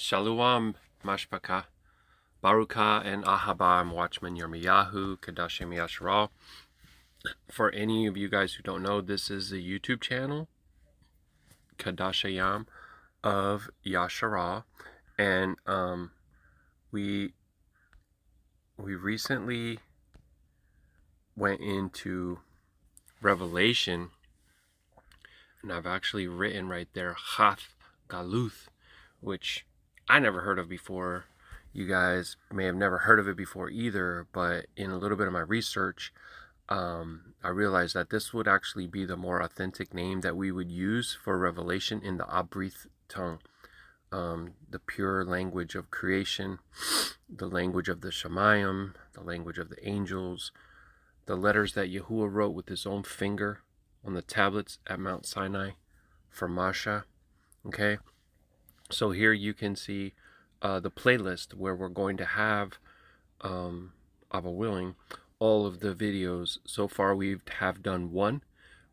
Shalom, Mashpaka, Baruk Atah Watchman Yahuah, Qadashayam of Yasharal. For any of you guys who don't know, this is the YouTube channel, Qadashayam of Yasharal, and we recently went into Revelation, and I've actually written right there HaTH'GaLUTH, which I never heard of before. You guys may have never heard of it before either, but in a little bit of my research, I realized that this would actually be the more authentic name that we would use for Revelation in the Abrith tongue, the pure language of creation, the language of the Shemayim, the language of the angels, the letters that Yahuwah wrote with his own finger on the tablets at Mount Sinai for Masha. Okay, so here you can see the playlist where we're going to have, Abba willing, all of the videos. So far we have done one,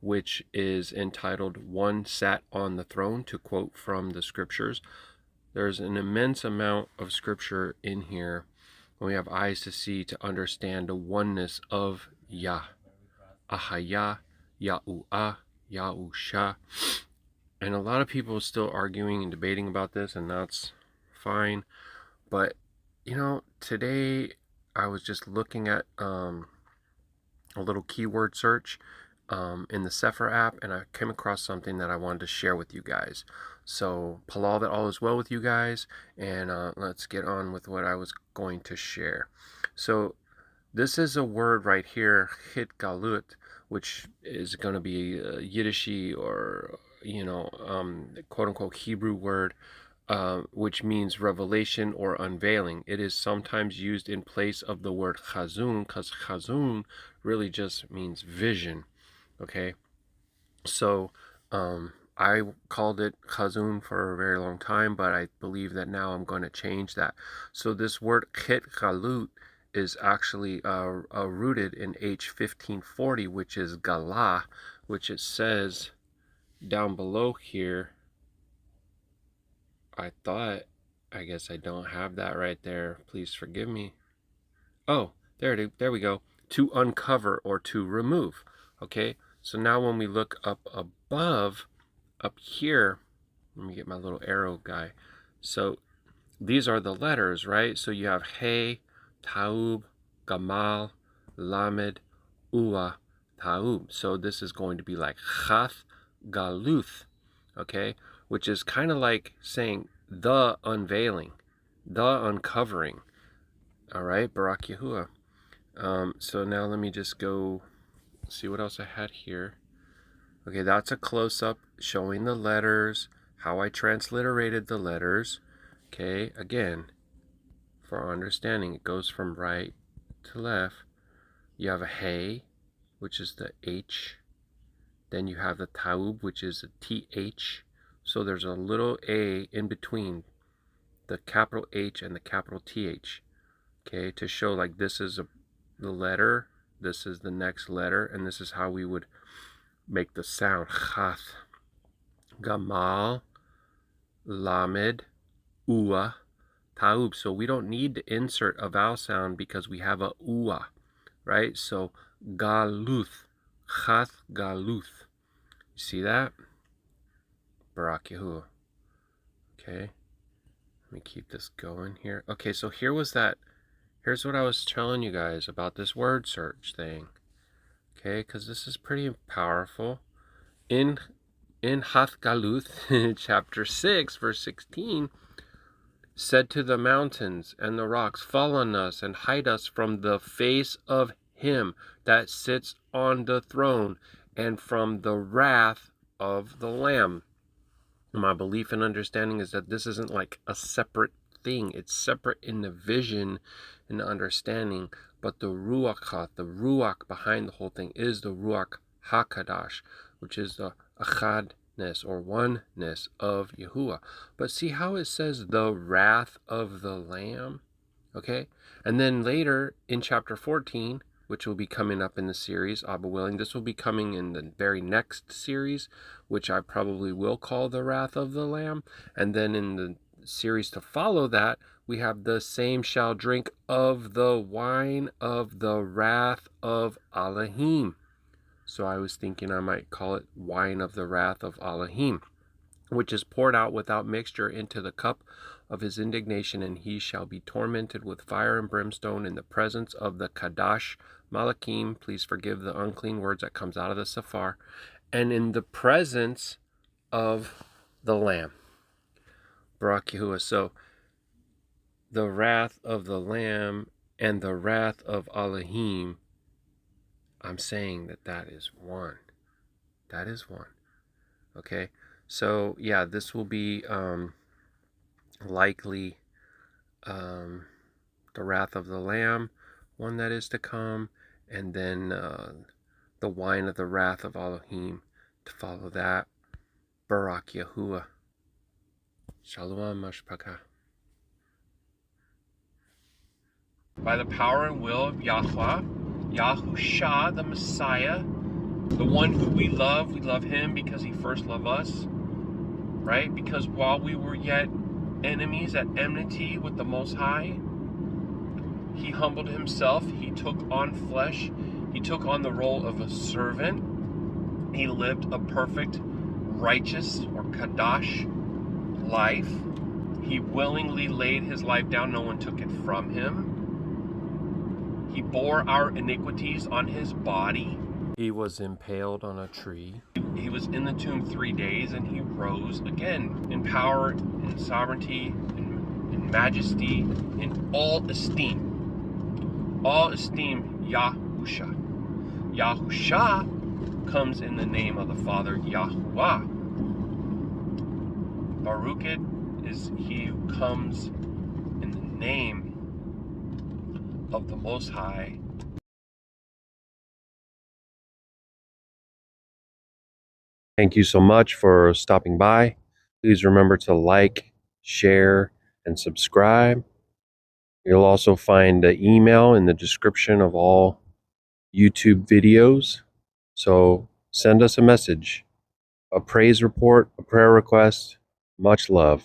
which is entitled "One Sat on the Throne," to quote from the scriptures. There's an immense amount of scripture in here when we have eyes to see, to understand the oneness of Yah, Ahaya, Yahuah, Yahusha. And a lot of people are still arguing and debating about this, and that's fine. But, you know, today I was just looking at a little keyword search in the Sefer app, and I came across something that I wanted to share with you guys. So, Palal, that all is well with you guys, and let's get on with what I was going to share. So, this is a word right here, HaTH'GaLUTH, which is going to be a Yiddishy or, quote-unquote Hebrew word, which means revelation or unveiling. It is sometimes used in place of the word chazun, because chazun really just means vision. Okay, so I called it chazun for a very long time, but I believe that now I'm going to change that. So this word HaTH'GaLUTH is actually rooted in H1540, which is Galah, which it says down below here. I guess I don't have that right there. Please forgive me. Oh, there we go. To uncover or to remove. Okay, so now when we look up above, up here, let me get my little arrow guy. So these are the letters, right? So you have He, Taub, Gamal, Lamed, Ua, Taub. So this is going to be like HaTH'GaLUTH, okay? Which is kind of like saying the unveiling, the uncovering. All right, Baruk Yahuah. So now let me just go see what else I had here. Okay, that's a close-up showing the letters, how I transliterated the letters. Okay, again, for our understanding, it goes from right to left. You have a He, which is the H. Then you have the Taub, which is a TH. So there's a little A in between the capital H and the capital TH. Okay, to show like this is the letter, this is the next letter, and this is how we would make the sound. Chath, Gamal, Lamed, Ua, Taub. So we don't need to insert a vowel sound because we have a Ua, right? So Galuth, HaTH'GaLUTH. You see that? Baruk Yahuah. Okay. Let me keep this going here. Okay, so here's what I was telling you guys about this word search thing. Okay, because this is pretty powerful. In HaTH'GaLUTH, chapter 6, verse 16, said to the mountains and the rocks, fall on us and hide us from the face of him that sits on the throne and from the wrath of the Lamb. My belief and understanding is that this isn't like a separate thing. It's separate in the vision and the understanding, but the Ruach behind the whole thing is the Ruach Ha'Qadash, which is the Achadness or oneness of Yahuwah. But see how it says the wrath of the Lamb? Okay? And then later in chapter 14, which will be coming up in the series, Abba willing. This will be coming in the very next series, which I probably will call the Wrath of the Lamb. And then in the series to follow that, we have the same shall drink of the wine of the wrath of Elohim. So I was thinking I might call it wine of the wrath of Elohim, which is poured out without mixture into the cup of his indignation, and he shall be tormented with fire and brimstone in the presence of the Qadash Malachim. Please forgive the unclean words that comes out of the Safar. And in the presence of the Lamb. Baruk Yahuah. So the wrath of the Lamb and the wrath of Elohim, I'm saying that is one. That is one. Okay? So, yeah, this will be likely the wrath of the Lamb, one that is to come, and then the wine of the wrath of Elohim to follow that. Baruk Yahuah. Shalom Mashpaka. By the power and will of Yahuah, Yahusha, the Messiah, the one who we love him because he first loved us, right? Because while we were yet enemies at enmity with the Most High, he humbled himself, he took on flesh, he took on the role of a servant, he lived a perfect, righteous, or Qadash life. He willingly laid his life down, no one took it from him. He bore our iniquities on his body. He was impaled on a tree. He was in the tomb 3 days, and he rose again in power, in sovereignty, in majesty, in all esteem. All esteem Yahusha. Yahusha comes in the name of the Father Yahuah. Baruk is he who comes in the name of the Most High. Thank you so much for stopping by. Please remember to like, share, and subscribe. You'll also find the email in the description of all YouTube videos. So send us a message, a praise report, a prayer request. Much love.